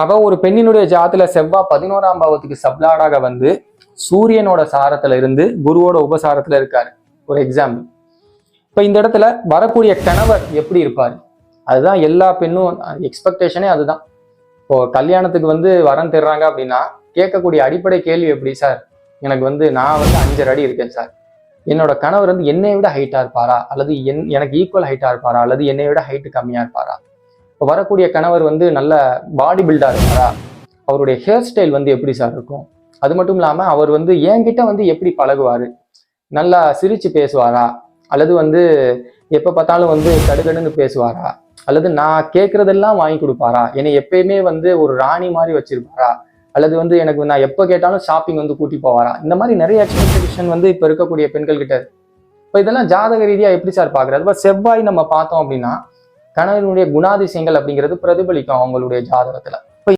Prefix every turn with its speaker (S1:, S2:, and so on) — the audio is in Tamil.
S1: அவ ஒரு பெண்ணினுடைய ஜாதத்துல செவ்வாய் 11ஆம் பாவத்துக்கு சப்ளாடாக வந்து சூரியனோட சாரத்துல இருந்து குருவோட உபசாரத்துல இருக்காரு. ஒரு எக்ஸாம்பிள். இப்ப இந்த இடத்துல வரக்கூடிய கணவர் எப்படி இருப்பாரு? அதுதான் எல்லா பெண்ணும் எக்ஸ்பெக்டேஷனே அதுதான். இப்போ கல்யாணத்துக்கு வந்து வரன் தேடுறாங்க அப்படின்னா கேட்கக்கூடிய அடிப்படை கேள்வி எப்படி சார்? எனக்கு வந்து நான் வந்து 5 அடி இருக்கேன் சார். என்னோட கணவர் வந்து என்னை விட ஹைட்டா இருப்பாரா, அல்லது எனக்கு ஈக்குவல் ஹைட்டா இருப்பாரா, அல்லது என்னை விட ஹைட் கம்மியா இருப்பாரா? இப்போ வரக்கூடிய கணவர் வந்து நல்ல பாடி பில்டா இருப்பாரா? அவருடைய ஹேர் ஸ்டைல் வந்து எப்படி சார் இருக்கும்? அது மட்டும் இல்லாம அவர் வந்து என்கிட்ட வந்து எப்படி பழகுவாரு? நல்லா சிரிச்சு பேசுவாரா, அல்லது வந்து எப்ப பார்த்தாலும் வந்து கடுகடுன்னு பேசுவாரா, அல்லது நான் கேட்கறதெல்லாம் வாங்கி கொடுப்பாரா, என்னை எப்பயுமே வந்து ஒரு ராணி மாதிரி வச்சிருப்பாரா, அல்லது வந்து எனக்கு நான் எப்ப கேட்டாலும் ஷாப்பிங் வந்து கூட்டி போவாரா? இந்த மாதிரி நிறைய எக்ஸ்பெக்டேஷன் வந்து இப்ப இருக்கக்கூடிய பெண்கள் கிட்ட இருக்கு. இப்ப இதெல்லாம் ஜாதக ரீதியா எப்படி சார் பாக்குறது? இப்ப செவ்வாய் நம்ம பார்த்தோம் அப்படின்னா கணவனுடைய குணாதிசயங்கள் அப்படிங்கிறது பிரதிபலிக்கும் அவங்களுடைய ஜாதகத்துல.